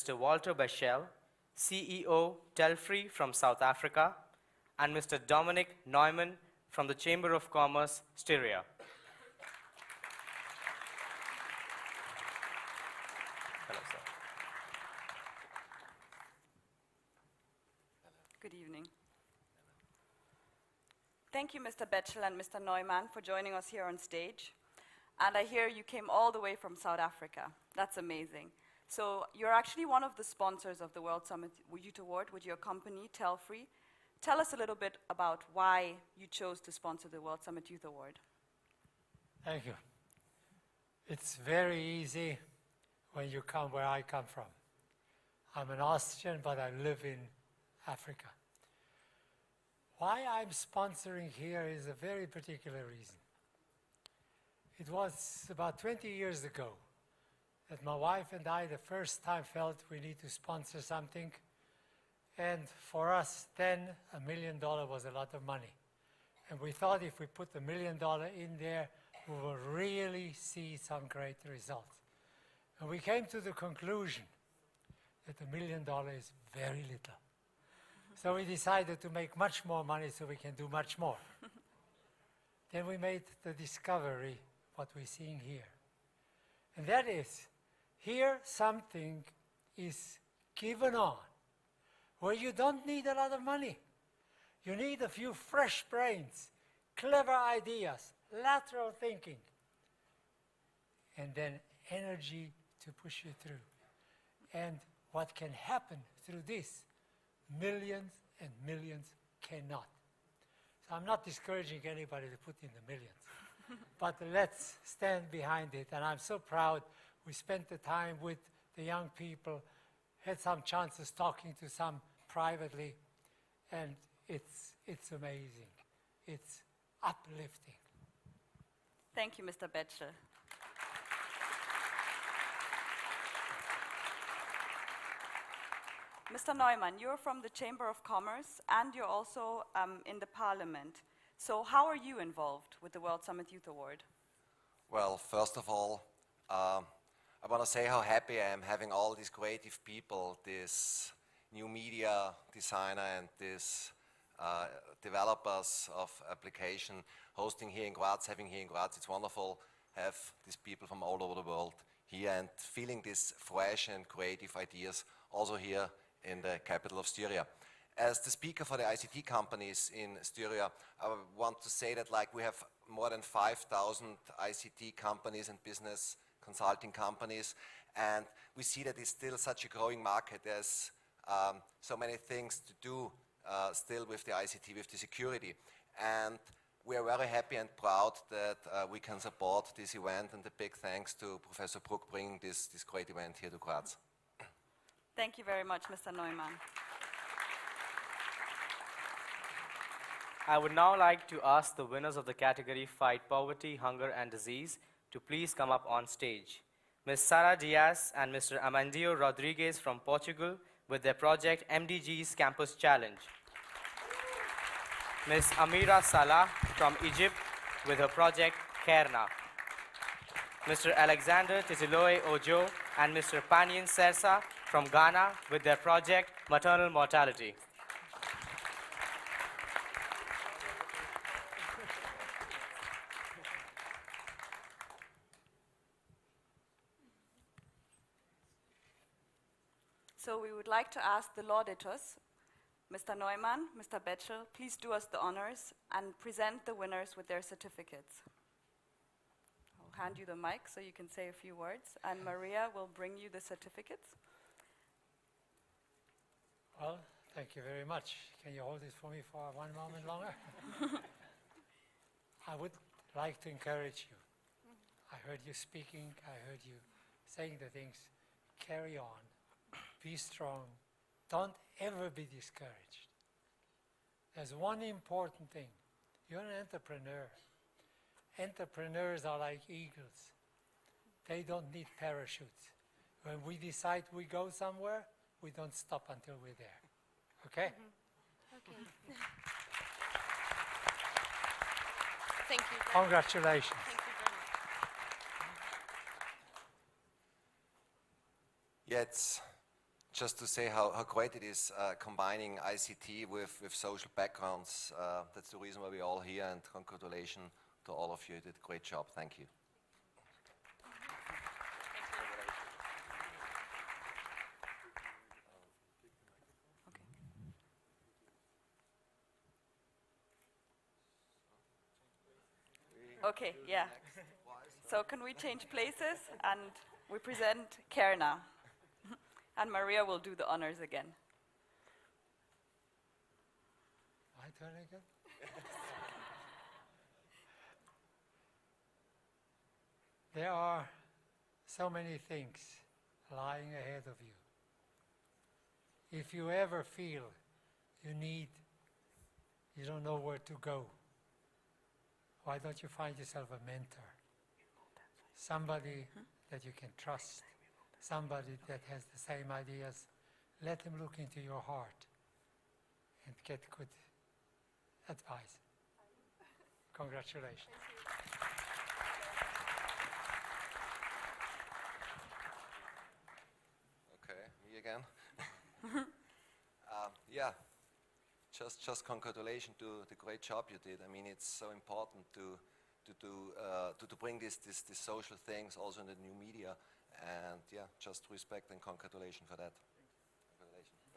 Mr. Walter Bechel, CEO, Telfree from South Africa, and Mr. Dominic Neumann from the Chamber of Commerce, Styria. Hello, sir. Good evening. Thank you, Mr. Bechel and Mr. Neumann, for joining us here on stage. And I hear you came all the way from South Africa. That's amazing. So you're actually one of the sponsors of the World Summit Youth Award with your company, Telfree. Tell us a little bit about why you chose to sponsor the World Summit Youth Award. Thank you. It's very easy when you come where I come from. I'm an Austrian, but I live in Africa. Why I'm sponsoring here is a very particular reason. It was about 20 years ago that my wife and I the first time felt we need to sponsor something. And for us then, $1 million was a lot of money. And we thought if we put $1 million in there, we will really see some great results. And we came to the conclusion that $1 million is very little. So we decided to make much more money so we can do much more. Then we made the discovery, what we're seeing here. And that is, here something is given on where you don't need a lot of money. You need a few fresh brains, clever ideas, lateral thinking, and then energy to push you through. And what can happen through this, millions and millions cannot. So I'm not discouraging anybody to put in the millions, but let's stand behind it. And I'm so proud we spent the time with the young people, had some chances talking to some privately, and it's amazing. It's uplifting. Thank you, Mr. Bechel. Mr. Neumann, you're from the Chamber of Commerce and you're also in the Parliament. So how are you involved with the World Summit Youth Award? Well, first of all, I want to say how happy I am having all these creative people, this new media designer and these developers of application hosting here in Graz, having here in Graz. It's wonderful to have these people from all over the world here and feeling these fresh and creative ideas also here in the capital of Styria. As the speaker for the ICT companies in Styria, I want to say that we have more than 5,000 ICT companies and business consulting companies, and we see that it's still such a growing market. There's so many things to do still with the ICT, with the security, and we are very happy and proud that we can support this event, and a big thanks to Professor Bruck bringing this great event here to Graz. Thank you very much, Mr. Neumann. I would now like to ask the winners of the category Fight Poverty, Hunger and Disease to please come up on stage. Ms. Sara Diaz and Mr. Amandio Rodriguez from Portugal with their project MDG's Campus Challenge. Ms. Amira Salah from Egypt with her project Kerna. Mr. Alexander Titiloe Ojo and Mr. Panyin Sersa from Ghana with their project Maternal Mortality. So we would like to ask the lauditors, Mr. Neumann, Mr. Bechel, please do us the honors and present the winners with their certificates. I'll hand you the mic so you can say a few words, and Maria will bring you the certificates. Well, thank you very much. Can you hold this for me for one moment longer? I would like to encourage you. I heard you speaking, I heard you saying the things. Carry on. Be strong. Don't ever be discouraged. There's one important thing. You're an entrepreneur. Entrepreneurs are like eagles. They don't need parachutes. When we decide we go somewhere, we don't stop until we're there. Okay? Okay. Thank you. Congratulations. Thank you very much. Jetzt just to say how great it is combining ICT with social backgrounds. That's the reason why we're all here, and congratulations to all of you. You did a great job. Thank you. Okay, yeah. So can we change places and we present Kerna. And Maria will do the honors again. My turn again? There are so many things lying ahead of you. If you ever feel you don't know where to go, why don't you find yourself a mentor? Somebody that you can trust, somebody that has the same ideas. Let them look into your heart and get good advice. Congratulations. Okay, me again. Yeah, just congratulations to the great job you did. I mean, it's so important to bring this social things also in the new media, and yeah, just respect and congratulations for that. Congratulations. You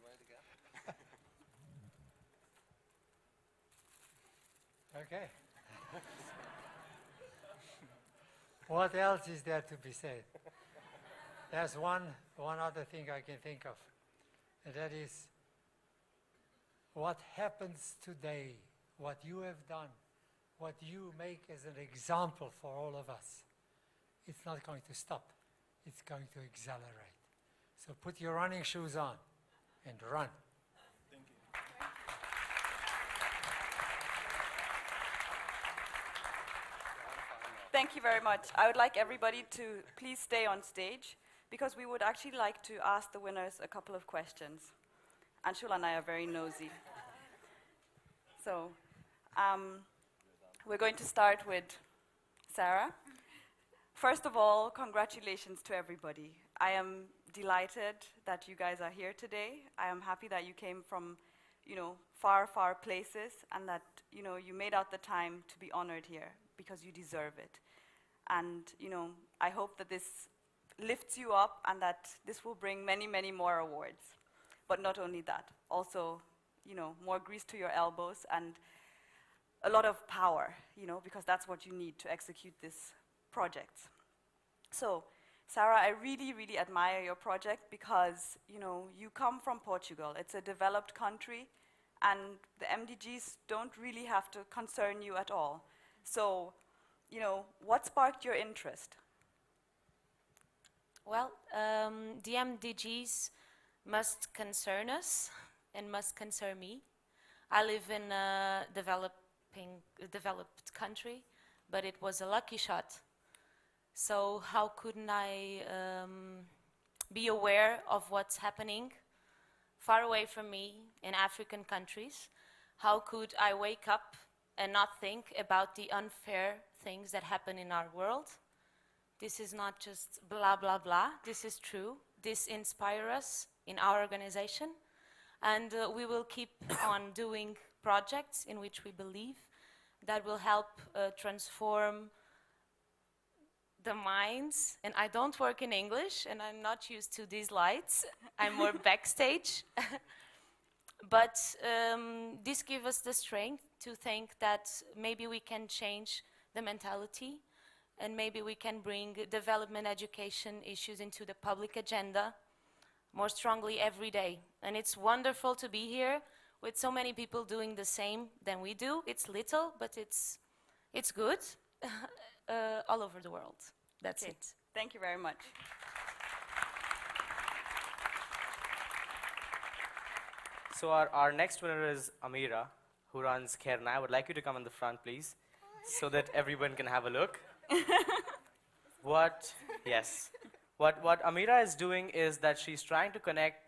want it again? Okay. What else is there to be said? There's one other thing I can think of, and that is what happens today, what you have done, what you make as an example for all of us. It's not going to stop. It's going to accelerate. So put your running shoes on and run. Thank you very much. I would like everybody to please stay on stage because we would actually like to ask the winners a couple of questions. Anshul and I are very nosy. So we're going to start with Sarah. First of all, congratulations to everybody. I am delighted that you guys are here today. I am happy that you came from, far, far places and that, you made out the time to be honored here because you deserve it. And, I hope that this lifts you up and that this will bring many, many more awards. But not only that, also, more grease to your elbows and a lot of power, because that's what you need to execute this project. So, Sarah, I really, really admire your project because, you come from Portugal. It's a developed country, and the MDGs don't really have to concern you at all. So, what sparked your interest? Well, the MDGs must concern us and must concern me. I live in a developed country, but it was a lucky shot. So how couldn't I be aware of what's happening far away from me in African countries? How could I wake up and not think about the unfair things that happen in our world? This is not just blah, blah, blah. This is true. This inspires us in our organization. And we will keep on doing projects in which we believe that will help transform the minds. And I don't work in English, and I'm not used to these lights. I'm more backstage. But this gives us the strength to think that maybe we can change the mentality, and maybe we can bring development education issues into the public agenda more strongly every day. And it's wonderful to be here with so many people doing the same than we do. It's little, but it's good all over the world. That's it. Thank you very much. So our next winner is Amira, who runs Kerna. I would like you to come in the front, please, so that everyone can have a look. What Amira is doing is that she's trying to connect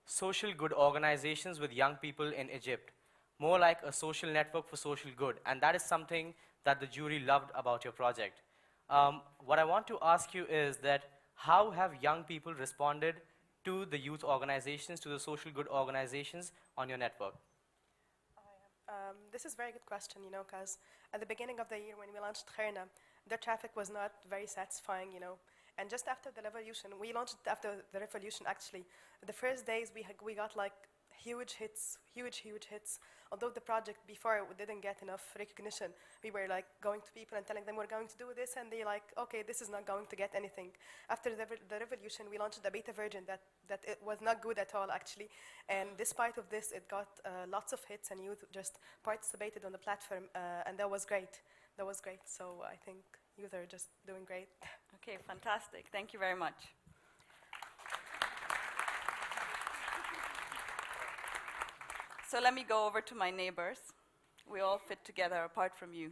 social good organizations with young people in Egypt more like a social network for social good. And that is something that the jury loved about your project. What I want to ask you is that how have young people responded to the youth organizations, to the social good organizations on your network? This is a very good question, because at the beginning of the year when we launched Khairna, the traffic was not very satisfying, And just after the revolution, we launched it after the revolution actually. The first days we got like huge hits. Although the project before we didn't get enough recognition, we were like going to people and telling them we're going to do this, and they like, okay, this is not going to get anything. After the revolution, we launched the beta version that it was not good at all actually, and despite of this, it got lots of hits, and youth just participated on the platform, and that was great. So I think youth are just doing great. Okay, fantastic. Thank you very much. So let me go over to my neighbors. We all fit together apart from you.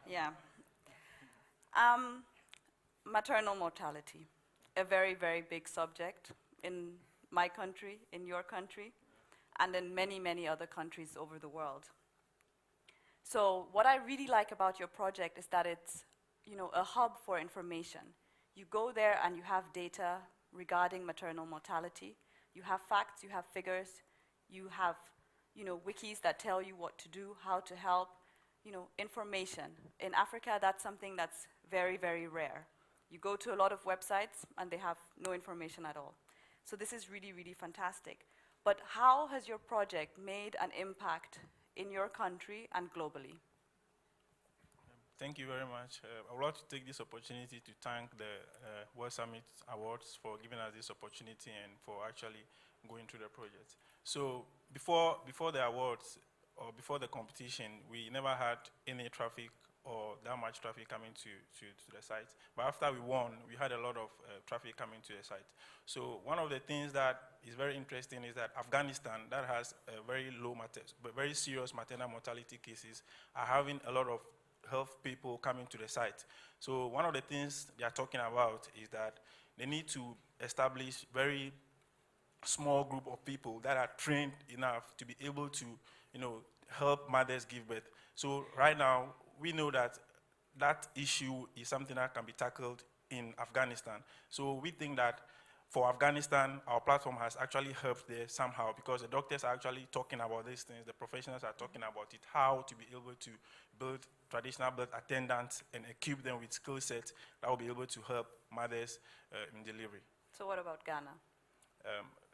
Yeah. Maternal mortality, a very, very big subject in my country, in your country, and in many, many other countries over the world. So what I really like about your project is that it's, a hub for information. You go there and you have data regarding maternal mortality. You have facts, you have figures, you have, wikis that tell you what to do, how to help, information. In Africa, that's something that's very, very rare. You go to a lot of websites and they have no information at all. So this is really, really fantastic. But how has your project made an impact in your country and globally? Thank you very much. I would like to take this opportunity to thank the World Summit Awards for giving us this opportunity and for actually going through the project. So before the awards or before the competition, we never had any traffic or that much traffic coming to the site. But after we won, we had a lot of traffic coming to the site. So one of the things that is very interesting is that Afghanistan, that has very serious maternal mortality cases, are having a lot of health people coming to the site. So one of the things they are talking about is that they need to establish very small group of people that are trained enough to be able to, help mothers give birth. So right now, we know that that issue is something that can be tackled in Afghanistan. So we think that for Afghanistan, our platform has actually helped there somehow, because the doctors are actually talking about these things, the professionals are talking about it, how to be able to build traditional birth attendants and equip them with skill sets that will be able to help mothers in delivery. So what about Ghana?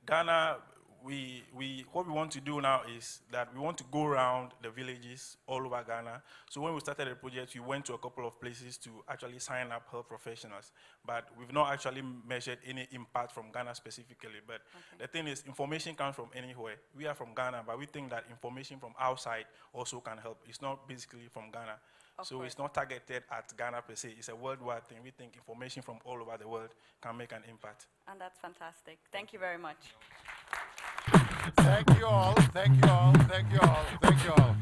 Ghana, what we want to do now is that we want to go around the villages all over Ghana. So when we started the project, we went to a couple of places to actually sign up health professionals. But we've not actually measured any impact from Ghana specifically. But the thing is, information comes from anywhere. We are from Ghana, but we think that information from outside also can help. It's not basically from Ghana. So it's not targeted at Ghana per se. It's a worldwide thing. We think information from all over the world can make an impact. And that's fantastic. Thank you very much. Thank you all. Thank you all. Thank you all. Thank you all.